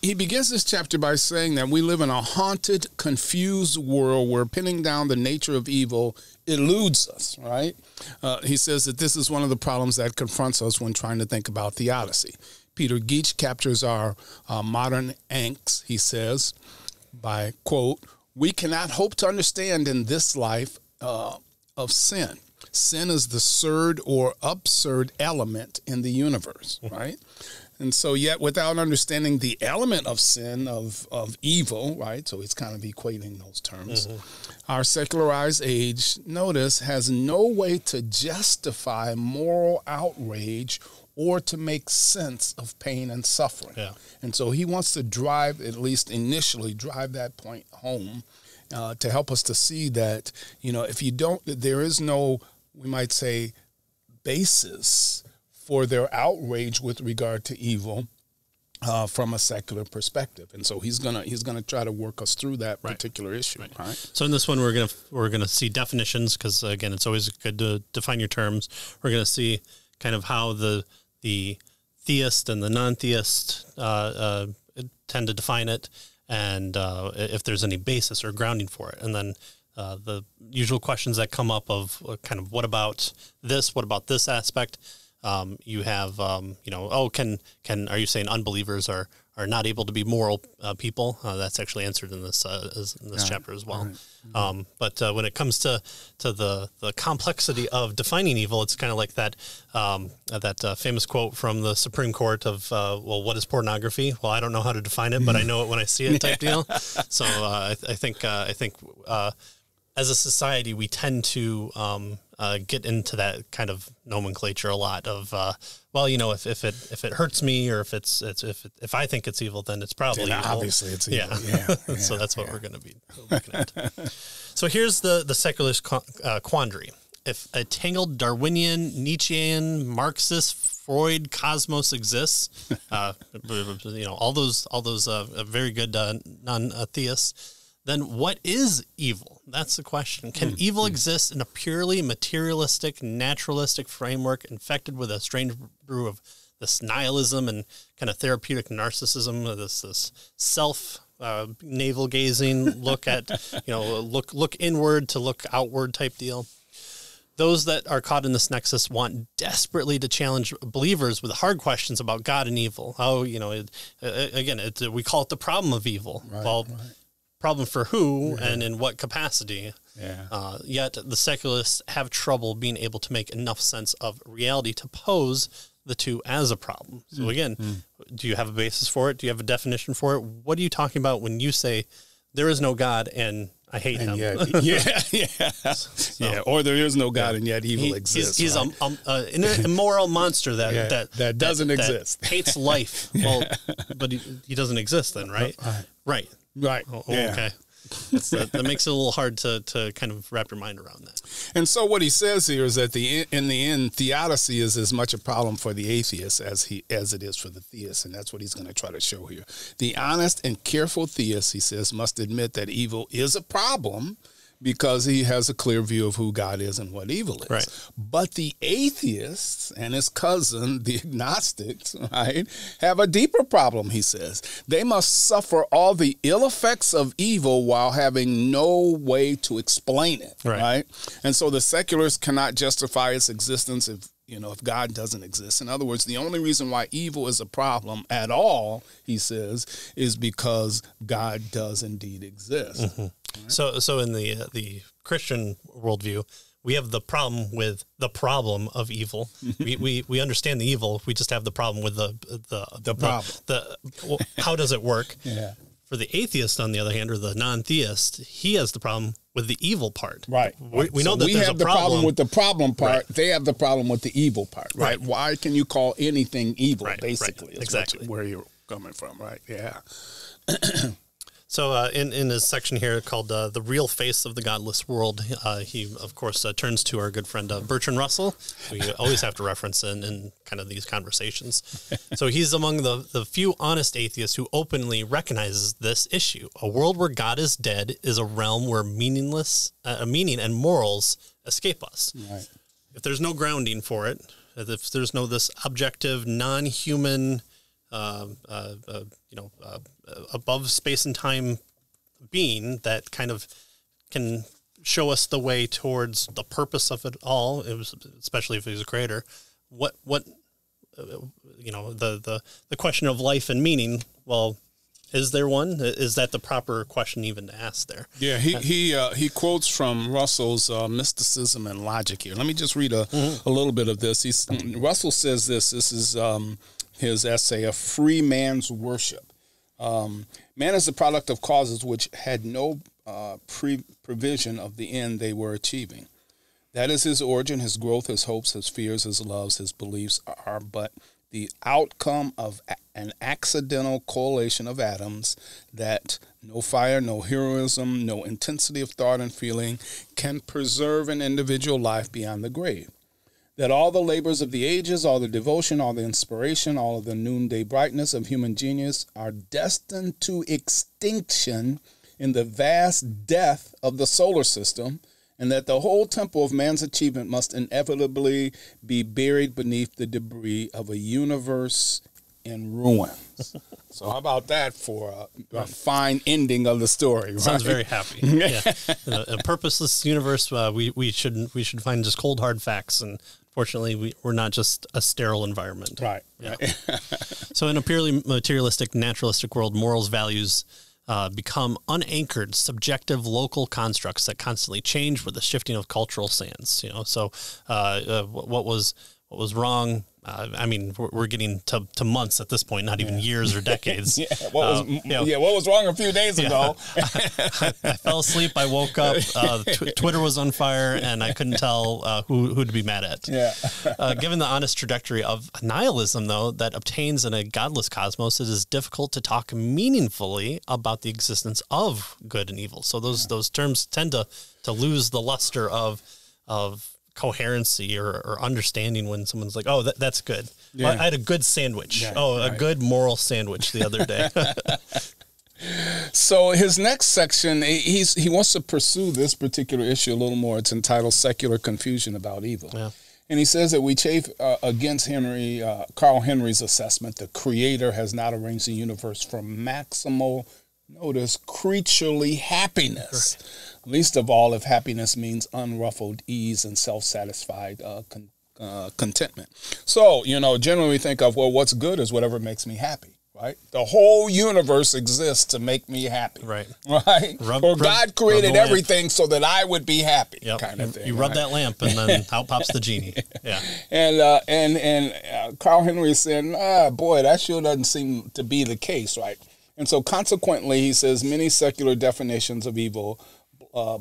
He begins this chapter by saying that we live in a haunted, confused world where pinning down the nature of evil eludes us, right? He says that this is one of the problems that confronts us when trying to think about theodicy. Peter Geach captures our modern angst, he says, by, quote, "We cannot hope to understand in this life of sin. Sin is the absurd or absurd element in the universe," right? And so yet without understanding the element of sin, of evil, right? So he's kind of equating those terms. Our secularized age, notice, has no way to justify moral outrage or to make sense of pain and suffering. Yeah. And so he wants to drive, at least initially, drive that point home to help us to see that, if you don't, there is no, we might say, basis for their outrage with regard to evil from a secular perspective. And so he's gonna try to work us through that particular issue. Right. So in this one, we're gonna see definitions, because again, it's always good to define your terms. We're gonna see kind of how the theist and the non-theist tend to define it, and if there's any basis or grounding for it. And then the usual questions that come up of kind of what about this aspect? You have, are you saying unbelievers are not able to be moral people? That's actually answered in this chapter as well. Right. But when it comes to the complexity of defining evil, it's kind of like that famous quote from the Supreme Court of, what is pornography? Well, I don't know how to define it, but I know it when I see it type deal. So I think as a society, we tend to get into that kind of nomenclature a lot of, if it hurts me, or if I think it's evil, then it's probably evil. Obviously it's evil. Yeah. So that's what we're going to be looking at. So here's the secularist quandary. If a tangled Darwinian, Nietzschean, Marxist, Freud cosmos exists, all those very good non-theists, then what is evil? That's the question. Can evil exist in a purely materialistic, naturalistic framework infected with a strange brew of this nihilism and kind of therapeutic narcissism, this self navel gazing look at, look inward to look outward type deal? Those that are caught in this nexus want desperately to challenge believers with hard questions about God and evil. We call it the problem of evil. Right, problem for who and in what capacity. Yeah. Yet the secularists have trouble being able to make enough sense of reality to pose the two as a problem. So again, do you have a basis for it? Do you have a definition for it? What are you talking about when you say there is no God and I hate him? Or there is no God and yet evil exists. He's an immoral monster that doesn't exist. Hates life. Well, but he doesn't exist then, right? Right. Right. Oh, okay. That makes it a little hard to kind of wrap your mind around that. And so what he says here is that in the end, theodicy is as much a problem for the atheist as it is for the theist, and that's what he's going to try to show here. The honest and careful theist, he says, must admit that evil is a problem because he has a clear view of who God is and what evil is. Right. But the atheists and his cousin, the agnostics, right, have a deeper problem, he says. They must suffer all the ill effects of evil while having no way to explain it, right? And so the secularists cannot justify its existence if God doesn't exist. In other words, the only reason why evil is a problem at all, he says, is because God does indeed exist. Mm-hmm. Right. So in the Christian worldview, we have the problem with the problem of evil. we understand the evil. We just have the problem with the problem. How does it work? Yeah. For the atheist, on the other hand, or the non-theist, he has the problem with the evil part. Right. We know that there's have the problem with the problem part. Right. They have the problem with the evil part. Right. Why can you call anything evil? Basically, is exactly where you're coming from. Right. Yeah. So in his section here called The Real Face of the Godless World, he, of course, turns to our good friend Bertrand Russell, who you always have to reference in kind of these conversations. So he's among the few honest atheists who openly recognizes this issue. A world where God is dead is a realm where meaning and morals escape us. Right. If there's no grounding for it, if there's no this objective, non-human above space and time being that kind of can show us the way towards the purpose of it all. It was, especially if he's a creator. What the question of life and meaning. Well, is there one? Is that the proper question even to ask there? Yeah, he quotes from Russell's Mysticism and Logic here. Let me just read a little bit of this. Russell says this. This is his essay, A Free Man's Worship. Man is the product of causes which had no prevision of the end they were achieving. That is his origin, his growth, his hopes, his fears, his loves, his beliefs are but the outcome of an accidental correlation of atoms that no fire, no heroism, no intensity of thought and feeling can preserve an individual life beyond the grave. That all the labors of the ages, all the devotion, all the inspiration, all of the noonday brightness of human genius are destined to extinction in the vast death of the solar system, and that the whole temple of man's achievement must inevitably be buried beneath the debris of a universe in ruins. So how about that for a fine ending of the story? Right? Sounds very happy. Yeah. In a purposeless universe, we should find just cold hard facts, and fortunately, we're not just a sterile environment. Right. Yeah. So in a purely materialistic, naturalistic world, morals, values become unanchored, subjective, local constructs that constantly change with the shifting of cultural sands. So what was wrong? I mean, we're getting to months at this point, not even years or decades. What was wrong a few days ago? I fell asleep. I woke up. Twitter was on fire, and I couldn't tell who to be mad at. Given the honest trajectory of nihilism, though, that obtains in a godless cosmos, it is difficult to talk meaningfully about the existence of good and evil. So those terms tend to lose the luster of coherency or understanding when someone's like, oh, that's good. Yeah. Well, I had a good sandwich. A good moral sandwich the other day. So his next section, he wants to pursue this particular issue a little more. It's entitled Secular Confusion About Evil. Yeah. And he says that we chafe against Carl Henry's assessment. The creator has not arranged the universe for maximal, notice, creaturely happiness. Sure. Least of all if happiness means unruffled ease and self-satisfied contentment. So, generally we think of, well, what's good is whatever makes me happy, right? The whole universe exists to make me happy. Right? God created everything so that I would be happy, kind of thing. You rub that lamp and then out pops the genie. Yeah. And Carl Henry said, boy, that sure doesn't seem to be the case, right? And so consequently, he says, many secular definitions of evil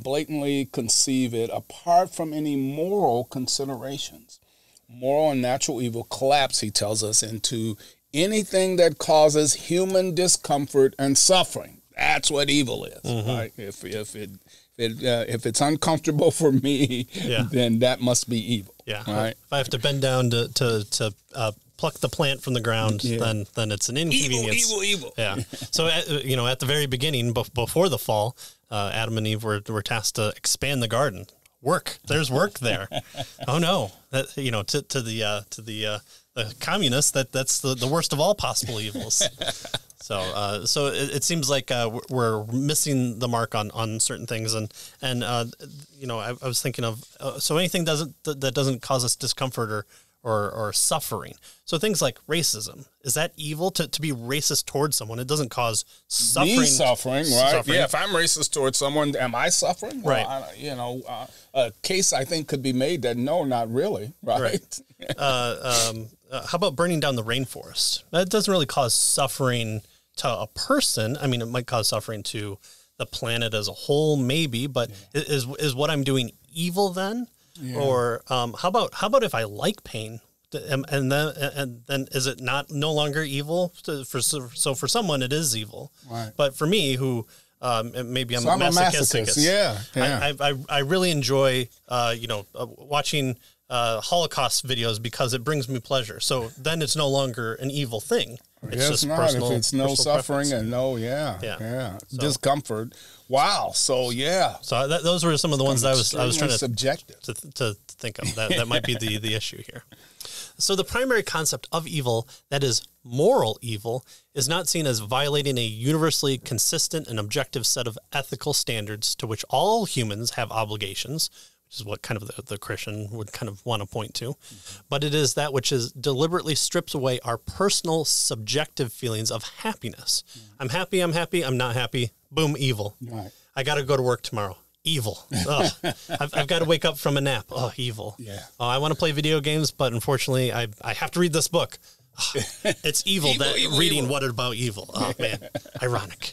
blatantly conceive it apart from any moral considerations. Moral and natural evil collapse, he tells us, into anything that causes human discomfort and suffering. That's what evil is. Right? If it's uncomfortable for me, then that must be evil. Yeah. Right? If I have to bend down to pluck the plant from the ground, then it's an inconvenience. Evil. Yeah. So at the very beginning, before the fall, Adam and Eve were tasked to expand the garden. There's work there. Oh no, to the communists, that's the worst of all possible evils. So it seems like we're missing the mark on certain things, and I was thinking of so anything that doesn't cause us discomfort or suffering. So things like racism, is that evil to be racist towards someone? It doesn't cause suffering. Me suffering, right? Suffering. Yeah, if I'm racist towards someone, am I suffering? Right. Well, a case I think could be made that no, not really, right? How about burning down the rainforest? That doesn't really cause suffering to a person. I mean, it might cause suffering to the planet as a whole, maybe, but is what I'm doing evil then? Yeah. Or how about if I like pain, and then is it no longer evil? For someone it is evil, right? But for me, who maybe I'm a masochist, I really enjoy watching Holocaust videos because it brings me pleasure. So then it's no longer an evil thing. It's just not. personal. If it's no suffering preference. and no, discomfort. Wow. So So those were some of the ones that I was trying to subjective to think of. That might be the issue here. So the primary concept of evil, that is moral evil, is not seen as violating a universally consistent and objective set of ethical standards to which all humans have obligations, which is what kind of the Christian would kind of want to point to. But it is that which is deliberately strips away our personal subjective feelings of happiness. I'm happy, I'm not happy, boom, evil. Right. I got to go to work tomorrow. Evil. Ugh. I've got to wake up from a nap. Oh, evil. Yeah. Oh, I want to play video games, but unfortunately, I have to read this book. Oh, it's evil reading what about evil. Oh, man. Ironic.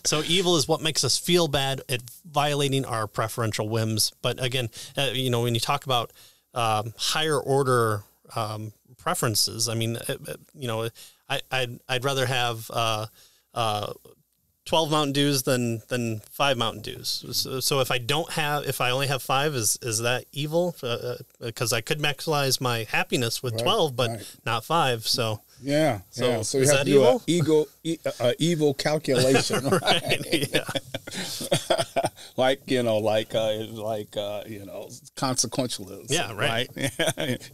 So evil is what makes us feel bad at violating our preferential whims. But again, when you talk about higher order preferences, I mean, I'd rather have 12 Mountain Dews than 5 Mountain Dews. So if I only have 5, is that evil? Because I could maximize my happiness with 12, but not 5. So so you is have that to evil? do evil calculation, right? Yeah. Consequentialism. Yeah, right.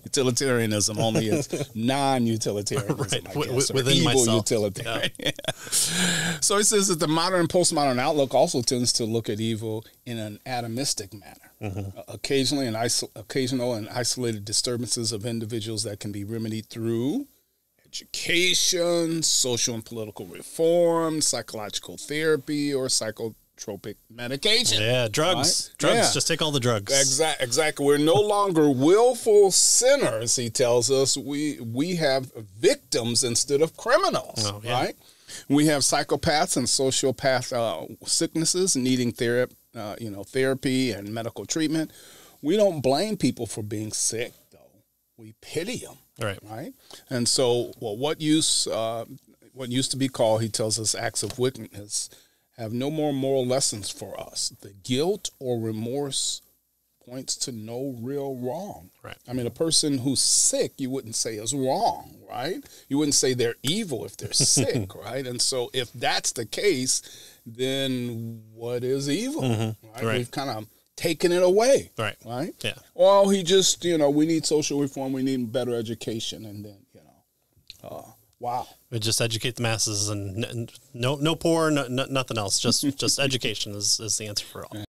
Utilitarianism only is non-utilitarianism, Right. I guess, or Within evil myself. utilitarian. Yeah. So he says that the modern and postmodern outlook also tends to look at evil in an atomistic manner. Occasional and isolated disturbances of individuals that can be remedied through education, social and political reform, psychological therapy, or psychotropic medication. Yeah, drugs. Right? Drugs. Yeah. Just take all the drugs. Exactly. We're no longer willful sinners, he tells us. We have victims instead of criminals, right? We have psychopaths and sociopath sicknesses needing therapy and medical treatment. We don't blame people for being sick, though. We pity them. Right. And so, what used to be called, he tells us, acts of wickedness have no more moral lessons for us. The guilt or remorse points to no real wrong. Right. I mean, a person who's sick, you wouldn't say is wrong, right? You wouldn't say they're evil if they're sick, right? And so, if that's the case, then what is evil? Mm-hmm. Right? We've kind of taking it away. Right. Yeah. Well, he just, we need social reform. We need better education. And then, wow. We just educate the masses and no poor, nothing else. Just education is the answer for all.